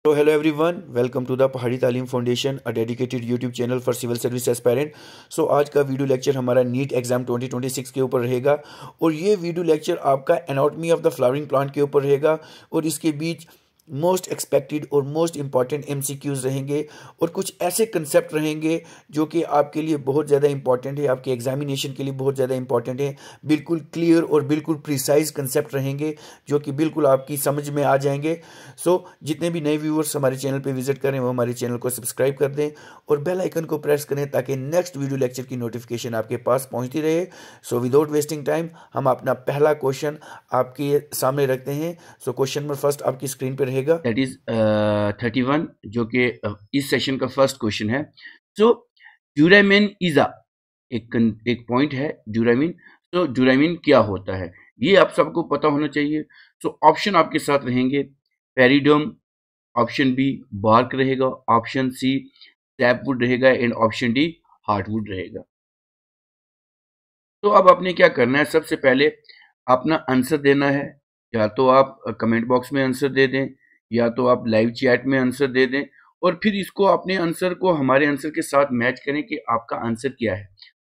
So hello everyone, welcome to the पहाड़ी तालीम foundation, a dedicated YouTube channel for civil service aspirant. So आज का video lecture हमारा NEET exam 2026 के ऊपर रहेगा और ये वीडियो लेक्चर आपका anatomy of the flowering plant के ऊपर रहेगा और इसके बीच मोस्ट एक्सपेक्टेड और मोस्ट इंपॉर्टेंट एमसीक्यूज रहेंगे और कुछ ऐसे कंसेप्ट रहेंगे जो कि आपके लिए बहुत ज़्यादा इंपॉर्टेंट है, आपके एग्जामिनेशन के लिए बहुत ज़्यादा इंपॉर्टेंट है। बिल्कुल क्लियर और बिल्कुल प्रिसाइज कंसेप्ट रहेंगे जो कि बिल्कुल आपकी समझ में आ जाएंगे। सो जितने भी नए व्यूअर्स हमारे चैनल पे विजिट करें वो हमारे चैनल को सब्सक्राइब कर दें और बेल आइकन को प्रेस करें ताकि नेक्स्ट वीडियो लेक्चर की नोटिफिकेशन आपके पास पहुंचती रहे। सो विदाउट वेस्टिंग टाइम हम अपना पहला क्वेश्चन आपके सामने रखते हैं। सो क्वेश्चन नंबर फर्स्ट आपकी स्क्रीन पर रहेगा, दैट इज 31, जो कि इस सेशन का फर्स्ट क्वेश्चन है। सो ड्यूरामीन इज एक पॉइंट है ड्यूरामीन। तो ड्यूरामीन क्या होता है ये आप सबको पता होना चाहिए। सो ऑप्शन आपके साथ रहेंगे पेरिडोम, ऑप्शन बी बार्क रहेगा, ऑप्शन सी सैपवुड रहेगा एंड ऑप्शन डी हार्टवुड रहेगा। तो अब आपने क्या करना है, सबसे पहले अपना आंसर देना है। या तो आप कमेंट बॉक्स में आंसर दे दें या तो आप लाइव चैट में आंसर दे दें और फिर इसको अपने आंसर को हमारे आंसर के साथ मैच करें कि आपका आंसर क्या है।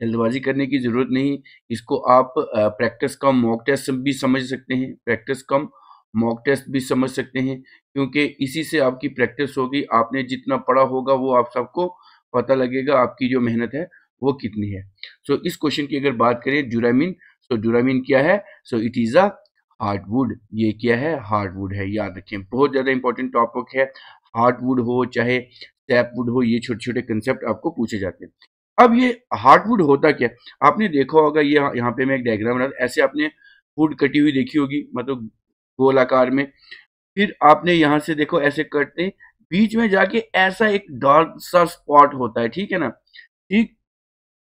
जल्दबाजी करने की ज़रूरत नहीं। इसको आप प्रैक्टिस कम मॉक टेस्ट भी समझ सकते हैं, प्रैक्टिस कम मॉक टेस्ट भी समझ सकते हैं, क्योंकि इसी से आपकी प्रैक्टिस होगी। आपने जितना पढ़ा होगा वो आप सबको पता लगेगा आपकी जो मेहनत है वो कितनी है। सो इस क्वेश्चन की अगर बात करें ड्यूरामीन, सो ड्यूरामीन क्या है? So it is a hardwood. ये क्या है? हार्डवुड है। याद रखें, बहुत ज़्यादा इंपॉर्टेंट टॉपिक है। हार्डवुड हो चाहे सैपवुड हो, ये छोटे छोटे कंसेप्ट आपको पूछे जाते हैं। अब ये हार्डवुड होता क्या? आपने देखा होगा, ये यहाँ पे मैं एक डायग्राम बना, ऐसे आपने वुड कटी हुई देखी होगी, मतलब गोल आकार में। फिर आपने यहाँ से देखो ऐसे कटते हैं, बीच में जाके ऐसा एक डार्क सा स्पॉट होता है, ठीक है ना? ठीक,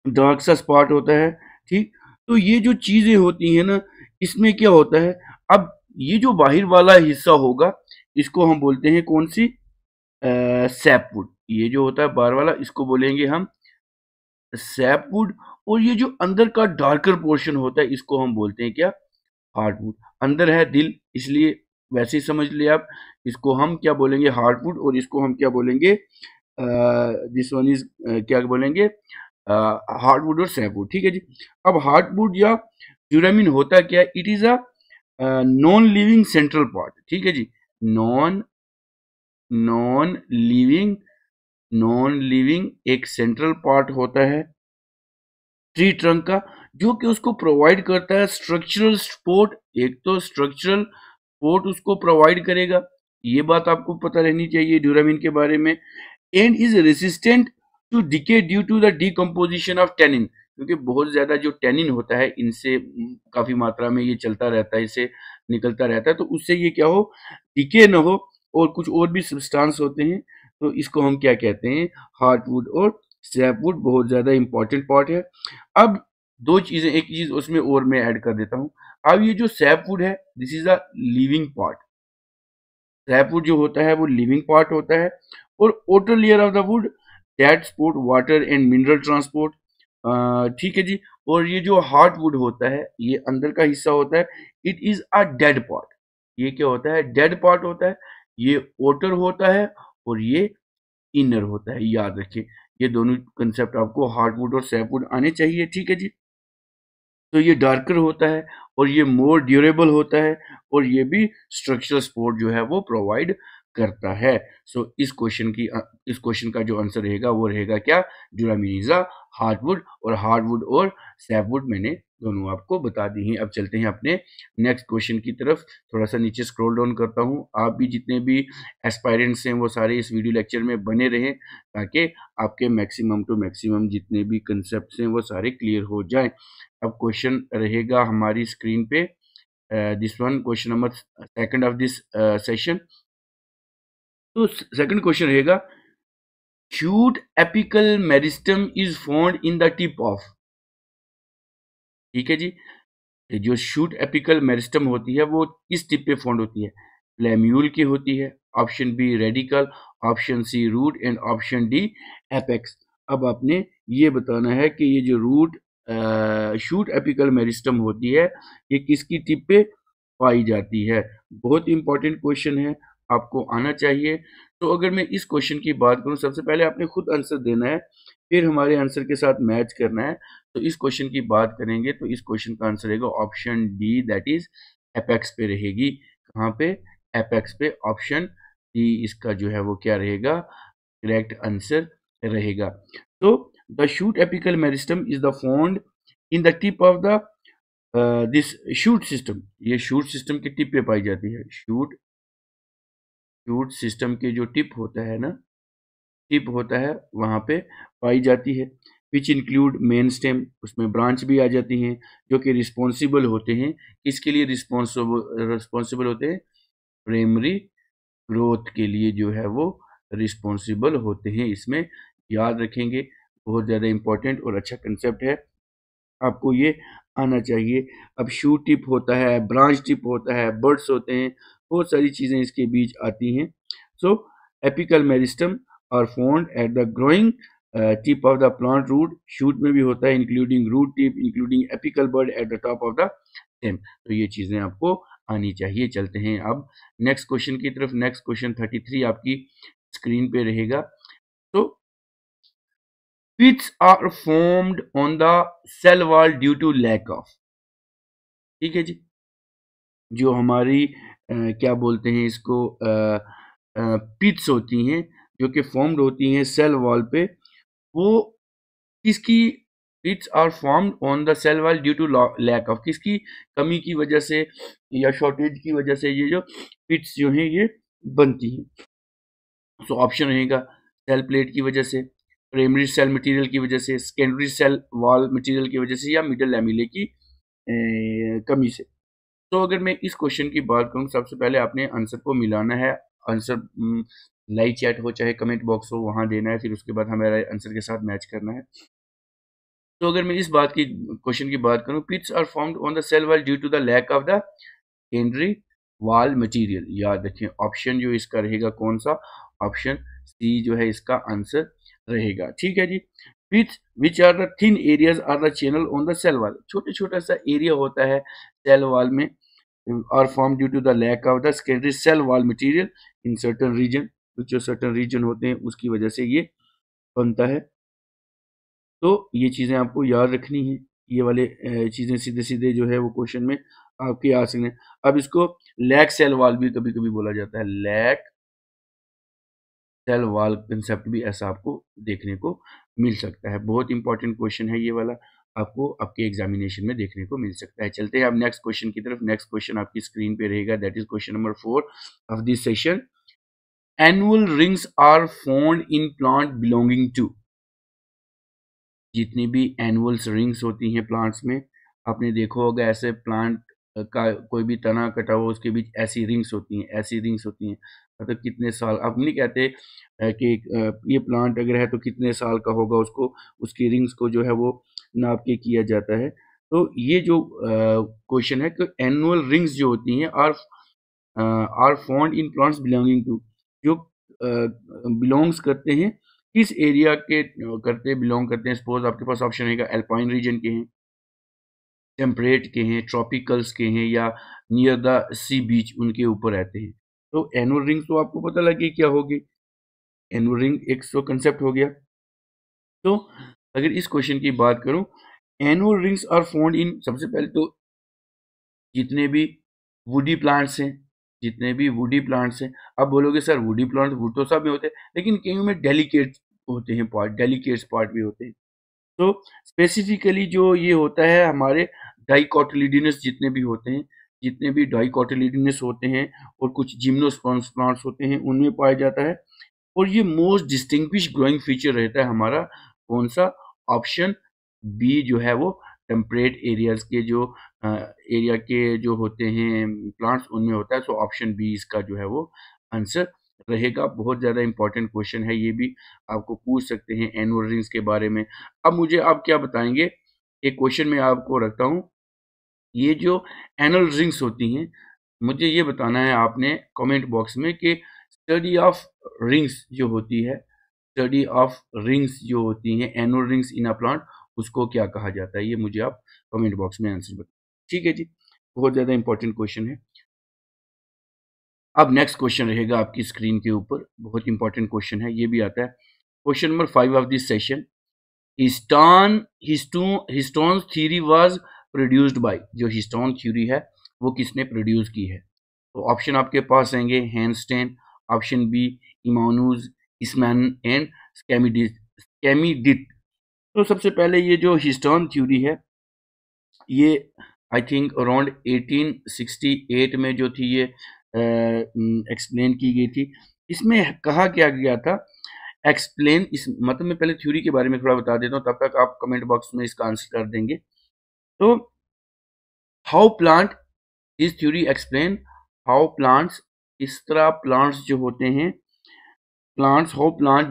डार्क सा स्पॉट होता है। ठीक, तो ये जो चीजें होती हैं ना, इसमें क्या होता है, अब ये जो बाहर वाला हिस्सा होगा इसको हम बोलते हैं कौन सी? सैपवुड। ये जो होता है बाहर वाला इसको बोलेंगे हम सैपवुड। और ये जो अंदर का डार्कर पोर्शन होता है इसको हम बोलते हैं क्या? हार्डवुड। अंदर है दिल, इसलिए वैसे ही समझ लिया आप। इसको हम क्या बोलेंगे? हार्डवुड। और इसको हम क्या बोलेंगे? दिस वन इज क्या बोलेंगे? हार्डवुड और सैपवुड। ठीक है जी। अब हार्डवुड या ड्यूरामीन होता क्या है? It is a non living central part. ठीक है जी। Non non living non living एक सेंट्रल पार्ट होता है ट्री ट्रंक का, जो कि उसको प्रोवाइड करता है स्ट्रक्चरल सपोर्ट। एक तो स्ट्रक्चरल सपोर्ट उसको प्रोवाइड करेगा, ये बात आपको पता रहनी चाहिए ड्यूरामीन के बारे में। And is resistant to decay due to the decomposition of tannin, क्योंकि बहुत ज्यादा जो टेनिन होता है इनसे काफी मात्रा में ये चलता रहता है, इससे निकलता रहता है, तो उससे ये क्या हो, डिके ना हो। और कुछ और भी सब्सटेंस होते हैं, तो इसको हम क्या कहते हैं? हार्डवुड और सैपवुड बहुत ज्यादा इंपॉर्टेंट पार्ट है। अब दो चीजें, एक चीज उसमें और मैं ऐड कर देता हूं। अब ये जो सैपवुड है, this is a living part. Sapwood जो होता है वो लिविंग पार्ट होता है। और outer layer of the wood that support water and mineral transport. ठीक है जी। और ये जो हार्ड वुड होता है, ये अंदर का हिस्सा होता है, it is a dead part. ये क्या होता है? डेड पार्ट होता है। ये आउटर होता है और ये इनर होता है। याद रखिए, ये दोनों कंसेप्ट आपको हार्डवुड और सैपवुड आने चाहिए। ठीक है जी। तो ये डार्कर होता है और ये मोर ड्यूरेबल होता है और ये भी स्ट्रक्चरल सपोर्ट जो है वो प्रोवाइड करता है। सो इस क्वेश्चन का जो आंसर रहेगा वो रहेगा क्या? ड्यूरामीन इज अ हार्डवुड। और हार्डवुड और सैपवुड मैंने दोनों आपको बता दी हैं। अब चलते हैं अपने नेक्स्ट क्वेश्चन की तरफ। थोड़ा सा नीचे स्क्रॉल डाउन करता हूँ। आप भी जितने भी एस्पायरेंट्स हैं वो सारे इस वीडियो लेक्चर में बने रहें ताकि आपके मैक्सिमम टू मैक्सिमम जितने भी कंसेप्ट हैं वो सारे क्लियर हो जाएं। अब क्वेश्चन रहेगा हमारी स्क्रीन पे, this one question number second of this session. तो सेकंड क्वेश्चन रहेगा, shoot apical meristem is found in the tip of. ठीक है जी। जो शूट एपिकल मेरिस्टम होती है वो किस टिप पे फाउंड होती है? प्लेम्यूल की होती है, option B radicle, option C root and option D apex. अब आपने ये बताना है कि ये जो रूट शूट एपिकल मेरिस्टम होती है ये किसकी टिप पे पाई जाती है। बहुत इंपॉर्टेंट क्वेश्चन है, आपको आना चाहिए। तो अगर मैं इस क्वेश्चन की बात करूं, सबसे पहले आपने खुद आंसर देना है, फिर हमारे आंसर के साथ मैच करना है। तो इस क्वेश्चन की बात करेंगे तो इस क्वेश्चन का आंसर रहेगा option D, that is apex पे रहेगी। कहाँ पे? एपेक्स पे। ऑप्शन डी इसका जो है वो क्या रहेगा? करेक्ट आंसर रहेगा। तो the shoot apical meristem is the found in the tip of the this shoot system. ये शूट सिस्टम के टिप पे पाई जाती है। शूट सिस्टम के जो टिप होता है ना, टिप होता है वहां पे पाई जाती है। विच इंक्लूड मेन स्टेम, उसमें ब्रांच भी आ जाती हैं जो कि रिस्पॉन्सिबल होते हैं। किसके लिए रिस्पॉन्सिबल होते हैं? प्राइमरी ग्रोथ के लिए जो है वो रिस्पॉन्सिबल होते हैं। इसमें याद रखेंगे, बहुत ज़्यादा इंपॉर्टेंट और अच्छा कंसेप्ट है, आपको ये आना चाहिए। अब शू टिप होता है, ब्रांच टिप होता है, बर्ड्स होते हैं, बहुत सारी चीज़ें इसके बीच आती हैं। So apical meristem are found at the growing tip of the plant root. Shoot में भी होता है, including root tip, including apical bud at the top of the stem. तो ये चीज़ें आपको आनी चाहिए। चलते हैं अब नेक्स्ट क्वेश्चन की तरफ। नेक्स्ट क्वेश्चन 33 आपकी स्क्रीन पे रहेगा। तो pits are formed on the cell wall due to lack of, ठीक है जी। जो हमारी क्या बोलते हैं इसको, पिट्स होती हैं जो कि फॉर्म्ड होती हैं सेल वॉल पे, वो किसकी? Pits are formed on the cell wall due to lack of, किसकी कमी की वजह से या शॉर्टेज की वजह से ये जो पिट्स जो हैं ये बनती हैं। सो ऑप्शन रहेगा सेल प्लेट की वजह से, प्राइमरी सेल मटेरियल की वजह से, सेकेंडरी सेल वॉल मटेरियल की वजह से, या मिडल लैमेले की कमी से। तो अगर मैं इस क्वेश्चन की बात करूं, सबसे पहले आपने आंसर को मिलाना है। आंसर लाइव चैट हो चाहे कमेंट बॉक्स हो, वहां देना है, फिर उसके बाद हमारे आंसर के साथ मैच करना है। तो अगर मैं इस बात की क्वेश्चन की बात करूं, pits are formed on the cell wall due to the lack of the secondary wall material. याद रखें ऑप्शन जो इसका रहेगा कौन सा? ऑप्शन सी जो है इसका आंसर रहेगा। ठीक है जी। Which are the thin areas are the channel on the cell wall. छोटे छोटा सा एरिया होता है सेल वॉल में, are form due to the lack of the secondary cell wall material in certain region. जो सर्टन रीजन होते हैं उसकी वजह से ये बनता है। तो ये चीज़ें आपको याद रखनी है। ये वाले चीज़ें सीधे सीधे जो है वो क्वेश्चन में आपके आ सकते हैं। अब इसको लैक सेल वॉल भी कभी कभी बोला जाता है, लैक सेल वॉल कंसेप्ट भी ऐसा आपको देखने को मिल सकता है। बहुत इंपॉर्टेंट क्वेश्चन है ये वाला, आपको आपके एग्जामिनेशन में देखने को मिल सकता है। चलते हैं अब नेक्स्ट क्वेश्चन की तरफ। नेक्स्ट क्वेश्चन आपकी स्क्रीन पे रहेगा, that is question number 4 of this session. Annual rings are found in plant belonging to. जितनी भी एनुअल्स रिंग्स होती हैं प्लांट्स में, आपने देखा होगा ऐसे प्लांट का कोई भी तना कटा हुआ उसके बीच ऐसी रिंग्स होती हैं, ऐसी रिंग्स होती हैं। मतलब कितने साल, अब नहीं कहते कि ये प्लांट अगर है तो कितने साल का होगा, उसको उसकी रिंग्स को जो है वो नाप के किया जाता है। तो ये जो क्वेश्चन है कि एनुअल रिंग्स जो होती हैं are found in plants belonging to, जो बिलोंग्स करते हैं किस एरिया के बिलोंग करते हैं। सपोज आपके पास ऑप्शन रहेगा एल्पाइन रीजन के हैं, टेम्परेट के हैं, ट्रॉपिकल्स के हैं, या नियर द सी बीच उनके ऊपर रहते हैं। तो एनुअल रिंग तो आपको पता लगे क्या होगी, एनुअल रिंग एक सो कंसेप्ट हो गया। तो अगर इस क्वेश्चन की बात करूं, annual rings are found in, सबसे पहले तो जितने भी वुडी प्लांट्स हैं, जितने भी वुडी प्लांट्स हैं। अब बोलोगे सर वुडी प्लांट वुड तो सब में होते हैं, लेकिन कहीं में डेलिकेट होते हैं पार्ट, डेलिकेट्स पार्ट भी होते हैं। तो स्पेसिफिकली जो ये होता है हमारे डाइकोटिलिडनस जितने भी होते हैं, जितने भी डाइकोटिलिडनस होते हैं और कुछ जिम्नोस्पर्म्स प्लांट्स होते हैं उनमें पाया जाता है। और ये मोस्ट डिस्टिंग्विश ग्रोइंग फीचर रहता है हमारा कौन सा? ऑप्शन बी जो है वो टेम्परेट एरियाज के जो एरिया के जो होते हैं प्लांट्स उनमें होता है। सो ऑप्शन बी इसका जो है वो आंसर रहेगा। बहुत ज़्यादा इंपॉर्टेंट क्वेश्चन है, ये भी आपको पूछ सकते हैं एनुअल रिंग्स के बारे में। अब मुझे आप क्या बताएंगे, एक क्वेश्चन मैं आपको रखता हूँ, ये जो एनुअल रिंग्स होती हैं, मुझे ये बताना है आपने कमेंट बॉक्स में कि स्टडी ऑफ रिंग्स जो होती है, स्टडी ऑफ रिंग्स जो होती हैं annual rings in a plant, उसको क्या कहा जाता है, ये मुझे आप कमेंट बॉक्स में आंसर बताएं। ठीक है जी, बहुत ज़्यादा इंपॉर्टेंट क्वेश्चन है। अब नेक्स्ट क्वेश्चन रहेगा आपकी स्क्रीन के ऊपर, बहुत इंपॉर्टेंट क्वेश्चन है, ये भी आता है। Question number 5 of this session, histone theory was produced by, जो हिस्टोन थ्योरी है वो किसने प्रोड्यूस की है? तो ऑप्शन आपके पास आएंगे हैंस्टेन, ऑप्शन बी इमानुज इसमैन एंड स्कैमिडिट। तो सबसे पहले ये जो हिस्टोन थ्योरी है ये आई थिंक अराउंड 1868 में जो थी ये एक्सप्लेन की गई थी। इसमें कहा क्या गया था, एक्सप्लेन, इस मतलब मैं पहले थ्योरी के बारे में थोड़ा बता देता हूँ, तब तक आप कमेंट बॉक्स में इसका आंसर कर देंगे। तो how plant, this theory explain how plants, इस तरह प्लांट्स जो होते हैं, plants how plant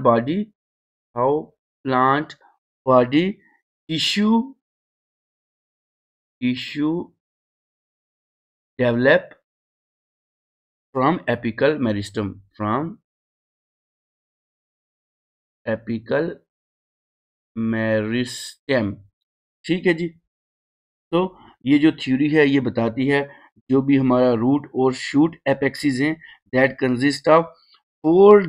body tissue develop from apical meristem, ठीक है जी। तो ये जो थ्योरी है ये बताती है जो भी हमारा रूट और शूट एपेक्सिस हैं that consist of 3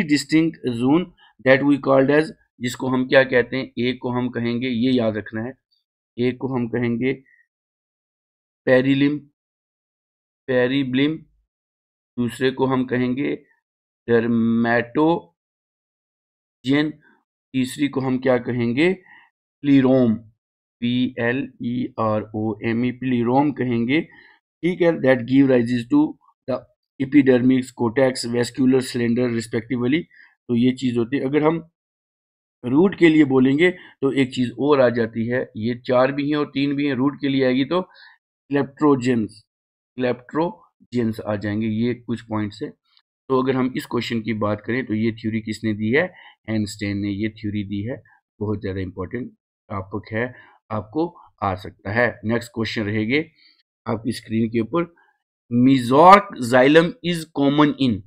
distinct zone that we called as, जिसको हम क्या कहते हैं, एक को हम कहेंगे, ये याद रखना है, एक को हम कहेंगे पेरिब्लिम, दूसरे को हम कहेंगे डर्मेटोजेन, तीसरी को हम क्या कहेंगे, प्लीरोम, PLEROME, प्लीरोम कहेंगे, ठीक है। That give rises to the epidermis, cortex, vascular cylinder respectively. तो ये चीज होती है। अगर हम रूट के लिए बोलेंगे तो एक चीज और आ जाती है, ये 4 भी हैं और 3 भी हैं, रूट के लिए आएगी तो क्लेप्ट्रोजेंस आ जाएंगे, ये कुछ पॉइंट्स है। तो अगर हम इस क्वेश्चन की बात करें तो ये थ्योरी किसने दी है, हैंस्टेन ने ये थ्योरी दी है। बहुत ज़्यादा इंपॉर्टेंट टॉपिक है, आपको आ सकता है। नेक्स्ट क्वेश्चन रहेंगे आपकी स्क्रीन के ऊपर, मिजॉर्क जाइलम इज कॉमन इन,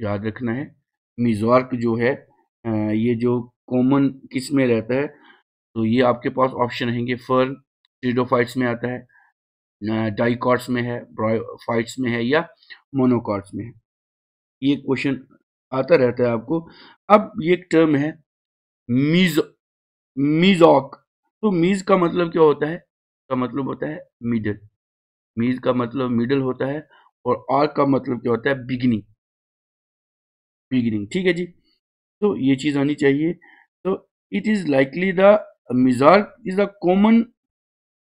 याद रखना है, मिजॉर्क जो है ये जो कॉमन किस में रहता है, तो ये आपके पास ऑप्शन रहेंगे, फर्न, ट्रिडोफाइट्स में आता है, डाइकॉट्स में है, ब्रायोफाइट्स में है, या मोनोकॉट्स में है। ये क्वेश्चन आता रहता है आपको। अब ये एक टर्म है मीजॉक, तो मीज का मतलब क्या होता है, का मतलब होता है मिडल, मीज का मतलब मिडल होता है, और आर्क का मतलब क्या होता है, बिगिनिंग, ठीक है जी। तो ये चीज आनी चाहिए। तो it is likely the mesarch is the common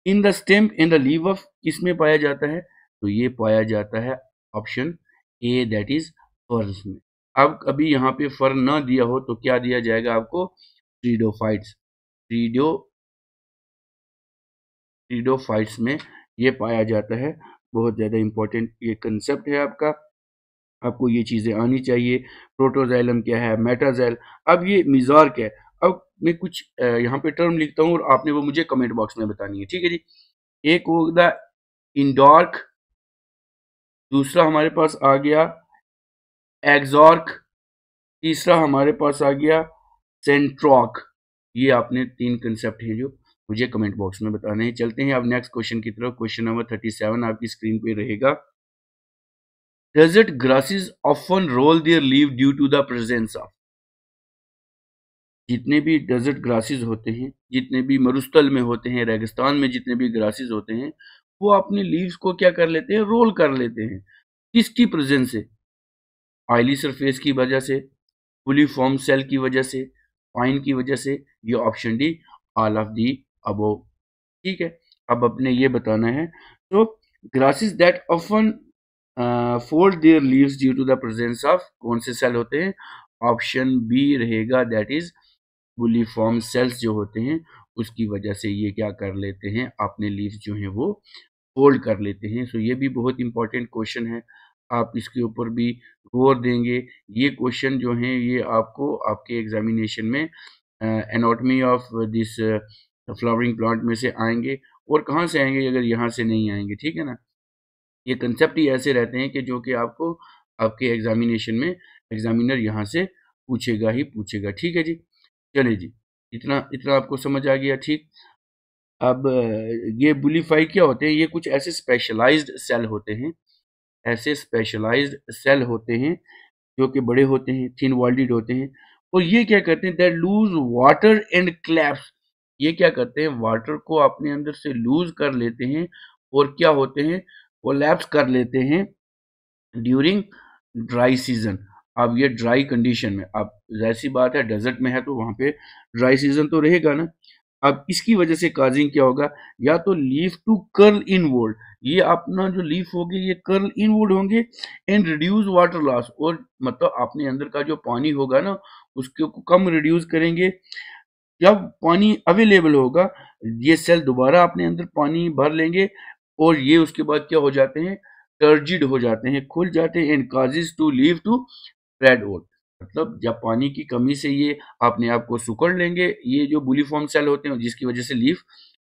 in the stem in the leaf of, किसमें पाया जाता है, तो ये पाया जाता है option A, that is ferns में। अब अभी यहाँ पे फर्न ना दिया हो तो क्या दिया जाएगा आपको, ट्रीडोफाइट्स, ट्रीडोफाइट्स में ये पाया जाता है। बहुत ज़्यादा इंपॉर्टेंट ये कंसेप्ट है आपका, आपको ये चीज़ें आनी चाहिए। प्रोटोजाइलम क्या है, मेटाजाइल, अब ये मिजार्क है। अब मैं कुछ यहाँ पे टर्म लिखता हूँ और आपने वो मुझे कमेंट बॉक्स में बतानी है, ठीक है जी। एक होगा इंडॉर्क, दूसरा हमारे पास आ गया एक्सॉर्क, तीसरा हमारे पास आ गया सेंट्रॉक। ये आपने 3 कंसेप्ट हैं जो मुझे कमेंट बॉक्स में बताने हैं। चलते हैं अब नेक्स्ट क्वेश्चन की तरफ। क्वेश्चन नंबर 37 आपकी स्क्रीन पे रहेगा, desert grasses often roll their leave due to the presence of, जितने भी डेजर्ट ग्रासेस होते हैं, जितने भी मरुस्थल में होते हैं, रेगिस्तान में जितने भी ग्रासेस होते हैं, वो अपने लीव्स को क्या कर लेते हैं, रोल कर लेते हैं, किसकी प्रेजेंस से, ऑयली सरफेस की वजह से, फुली फॉर्म सेल की वजह से, फाइन की वजह से, ये option D, all of the above, ठीक है। अब अपने ये बताना है, तो grasses that often fold their leaves due to the presence of, कौन से सेल होते हैं, ऑप्शन बी रहेगा, that is fully form cells जो होते हैं उसकी वजह से ये क्या कर लेते हैं, अपने लीव्स जो हैं वो फोल्ड कर लेते हैं। सो ये भी बहुत इंपॉर्टेंट क्वेश्चन है, आप इसके ऊपर भी गौर देंगे। ये क्वेश्चन जो हैं ये आपको आपके एग्जामिनेशन में anatomy of this flowering plant में से आएंगे, और कहाँ से आएंगे अगर यहाँ से नहीं आएंगे, ठीक है ना। ये कंसेप्ट ही ऐसे रहते हैं कि जो कि आपको आपके एग्जामिनेशन में एग्जामिनर यहाँ से पूछेगा ही पूछेगा, ठीक है जी। चलिए जी, इतना इतना आपको समझ आ गया, ठीक। अब ये बुलीफाई क्या होते हैं, ये कुछ ऐसे स्पेशलाइज्ड सेल होते हैं, ऐसे स्पेशलाइज्ड सेल होते हैं जो कि बड़े होते हैं, थिन वॉल्डेड होते हैं, और ये क्या करते हैं, that lose water and collapse, ये क्या करते हैं, वाटर को अपने अंदर से लूज कर लेते हैं और क्या होते हैं, कोलैप्स कर लेते हैं ड्यूरिंग ड्राई सीजन। अब ये ड्राई कंडीशन में, अब जैसी बात है डेजर्ट में है तो वहां पे ड्राई सीजन तो रहेगा ना। अब इसकी वजह से काजिंग क्या होगा, या तो लीफ टू कर्ल इनवर्ड, ये अपना जो लीफ होगी ये कर्ल इनवर्ड होंगे, एंड रिड्यूस वाटर लॉस, और मतलब अपने अंदर का जो पानी होगा ना उसको कम रिड्यूस करेंगे। जब पानी अवेलेबल होगा ये सेल दोबारा अपने अंदर पानी भर लेंगे और ये उसके बाद क्या हो जाते हैं, टर्जिड हो जाते हैं, खुल जाते हैं, and causes to leave to spread out. मतलब जब पानी की कमी से ये अपने आप को सुकड़ लेंगे, ये जो बुलीफॉर्म सेल होते हैं जिसकी वजह से लीफ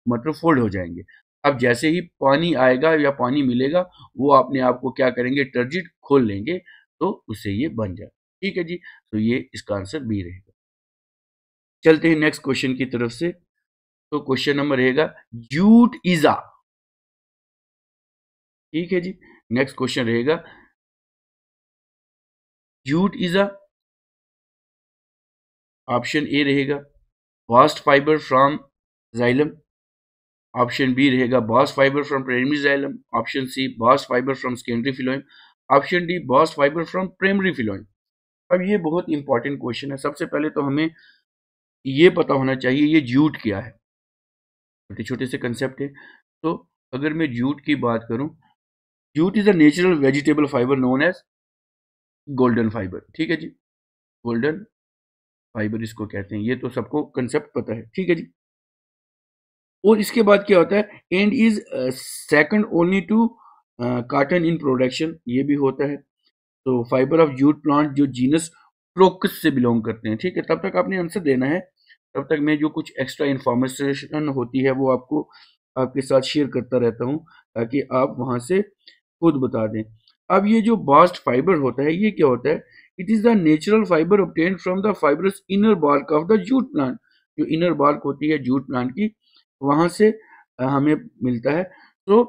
मतलब फोल्ड हो जाएंगे। अब जैसे ही पानी आएगा या पानी मिलेगा वो अपने आप को क्या करेंगे, टर्जिड खोल लेंगे, तो उससे ये बन जाए। ठीक है जी, तो ये इसका आंसर बी रहेगा। चलते हैं नेक्स्ट क्वेश्चन की तरफ से। तो क्वेश्चन नंबर रहेगा जूट इजा। ठीक है जी, नेक्स्ट क्वेश्चन रहेगा जूट इजा। ऑप्शन ए रहेगा bast fibre from xylem, option B रहेगा bast fibre from primary xylem, option C bast fibre from secondary phloem, option D bast fibre from primary phloem. अब ये बहुत important question है। सबसे पहले तो हमें ये पता होना चाहिए ये जूट क्या है, छोटे छोटे से कंसेप्ट है। तो अगर मैं जूट की बात करूं, jute is a natural vegetable fibre known as golden fibre. ठीक है जी, गोल्डन फाइबर इसको कहते हैं, ये तो सबको कंसेप्ट पता है। ठीक है जी, और इसके बाद क्या होता है, and is second only to cotton in production, ये भी होता है। तो फाइबर ऑफ जूट प्लांट जो जीनस क्रोकस से बिलोंग करते हैं। ठीक है, तब तक आपने आंसर देना है, तब तक मैं जो कुछ एक्स्ट्रा इन्फॉर्मेशन होती है वो आपको आपके साथ शेयर करता रहता हूँ ताकि आप वहां से खुद बता दें। अब ये जो बास्ट फाइबर होता है ये क्या होता है, it is the natural fibre obtained from the fibrous inner bark of the jute plant, जो इनर बार्क होती है जूट प्लांट की वहां से हमें मिलता है। तो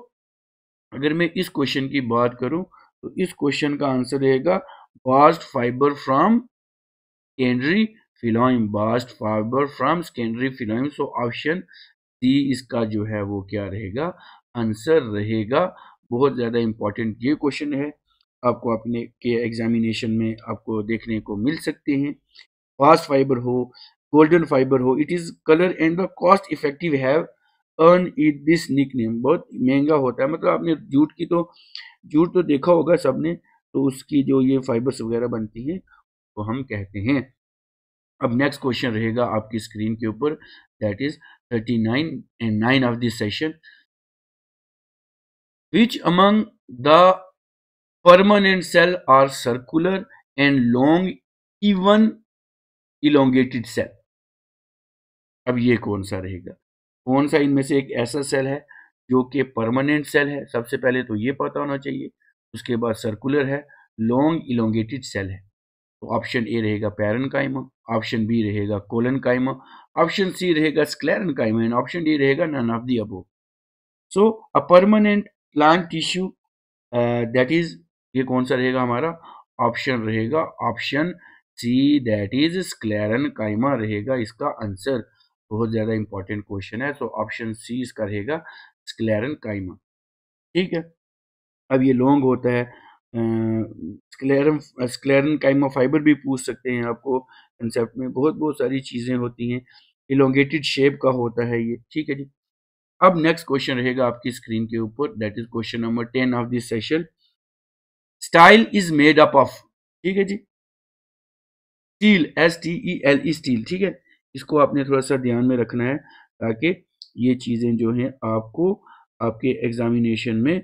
अगर मैं इस क्वेश्चन की बात करूं तो इस क्वेश्चन का आंसर रहेगा bast fibre from secondary phloem, bast fibre from secondary phloem. So option C इसका जो है वो क्या रहेगा, आंसर रहेगा। बहुत ज़्यादा इंपॉर्टेंट ये क्वेश्चन है, आपको अपने के एग्जामिनेशन में आपको देखने को मिल सकते हैं। फास्ट फाइबर हो, गोल्डन फाइबर हो, it is colour and the cost effective have earn it this nickname, बहुत महंगा होता है। मतलब आपने जूट तो देखा होगा सबने, तो उसकी जो ये फाइबर्स वगैरह बनती हैं तो हम कहते हैं। अब नेक्स्ट क्वेश्चन रहेगा आपकी स्क्रीन के ऊपर, that is 39 and 9 of this session. Which among the permanent cell are circular and long even elongated cell. अब ये कौन सा रहेगा, कौन सा इनमें से एक ऐसा सेल है जो कि परमानेंट सेल है, सबसे पहले तो ये पता होना चाहिए। उसके बाद सर्कुलर है, लॉन्ग इलोंगेटेड सेल है। तो ऑप्शन ए रहेगा पैरेन्काइमा, ऑप्शन बी रहेगा कोलेनकाइमा, ऑप्शन सी रहेगा स्क्लेरेन्काइमा, एंड ऑप्शन डी रहेगा none of the above. So a permanent plant tissue that is, ये कौन सा रहेगा हमारा, ऑप्शन रहेगा option C, that is sclerenchyma रहेगा इसका आंसर। बहुत ज्यादा इंपॉर्टेंट क्वेश्चन है, तो ऑप्शन सी इसका रहेगा स्क्लेरेन्काइमा। ठीक है, अब ये लॉन्ग होता है, स्क्लेरेन्काइमा फाइबर भी पूछ सकते हैं आपको कंसेप्ट में, बहुत बहुत सारी चीजें होती हैं, इलोंगेटेड शेप का होता है ये। ठीक है जी, अब नेक्स्ट क्वेश्चन रहेगा आपकी स्क्रीन के ऊपर, that is question number 10 of this session. Style is made up of, ठीक है जी, स्टील, STEL स्टील। ठीक है, इसको आपने थोड़ा सा ध्यान में रखना है ताकि ये चीजें जो हैं आपको आपके एग्जामिनेशन में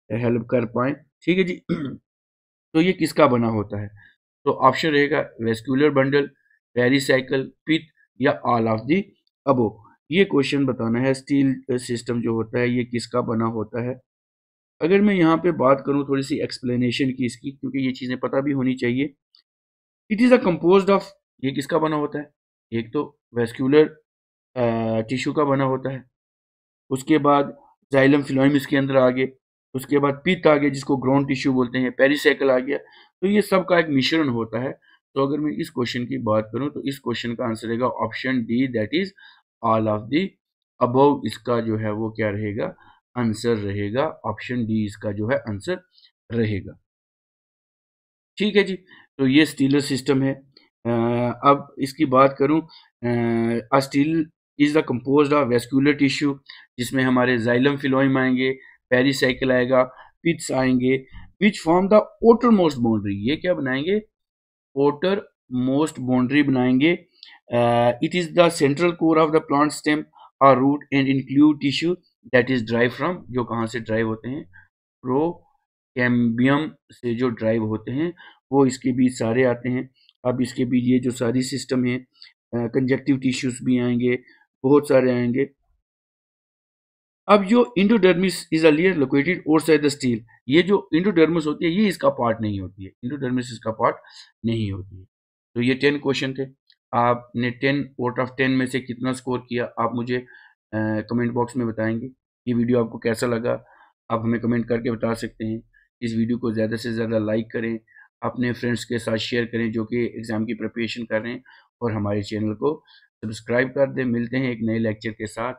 हेल्प कर पाए। ठीक है जी, तो ये किसका बना होता है, तो ऑप्शन रहेगा वेस्कुलर बंडल, पेरीसाइकिल, पिथ, या ऑल ऑफ दी अबो। ये क्वेश्चन बताना है, स्टील सिस्टम जो होता है ये किसका बना होता है। अगर मैं यहाँ पे बात करूँ थोड़ी सी एक्सप्लेनेशन की इसकी, क्योंकि ये चीज़ें पता भी होनी चाहिए। It is a composed of, ये किसका बना होता है, एक तो वेस्कुलर टिश्यू का बना होता है, उसके बाद जाइलम फिलोइम इसके अंदर आ गए, उसके बाद पित्त आ गया जिसको ग्राउंड टिश्यू बोलते हैं, पेरिसाइकिल आ गया। तो ये सब का एक मिश्रण होता है। तो अगर मैं इस क्वेश्चन की बात करूं तो इस क्वेश्चन का आंसर रहेगा option D, that is all of the above. इसका जो है वो क्या रहेगा, आंसर रहेगा ऑप्शन डी, इसका जो है आंसर रहेगा। ठीक है जी, तो ये स्टीलर सिस्टम है। अब इसकी बात करूं, stele is the composed of vascular tissue, जिसमें हमारे जाइलम फिलोइम आएंगे, पेरिसाइकिल आएगा, पिट्स आएंगे, which form the outer most boundary. ये क्या बनाएंगे, outer मोस्ट बाउंड्री बनाएंगे। It is the central core of the plant stem और root and include tissue that is derive from, जो कहाँ से ड्राइव होते हैं, प्रोकैम्बियम से जो ड्राइव होते हैं वो इसके बीच सारे आते हैं। अब इसके बीच ये जो सारी सिस्टम है, कंजक्टिव टिश्यूज भी आएंगे, बहुत सारे आएंगे। अब जो endodermis is a layer located outside the steel, ये जो इंडोडर्मिस होती है ये इसका पार्ट नहीं होती है, इंडोडर्मिस इसका पार्ट नहीं होती है। तो ये 10 क्वेश्चन थे। आपने 10 आउट ऑफ 10 में से कितना स्कोर किया, आप मुझे कमेंट बॉक्स में बताएंगे। ये वीडियो आपको कैसा लगा आप हमें कमेंट करके बता सकते हैं। इस वीडियो को ज़्यादा से ज़्यादा लाइक करें, अपने फ्रेंड्स के साथ शेयर करें जो कि एग्ज़ाम की प्रिपरेशन कर रहे हैं, और हमारे चैनल को सब्सक्राइब कर दें। मिलते हैं एक नए लेक्चर के साथ।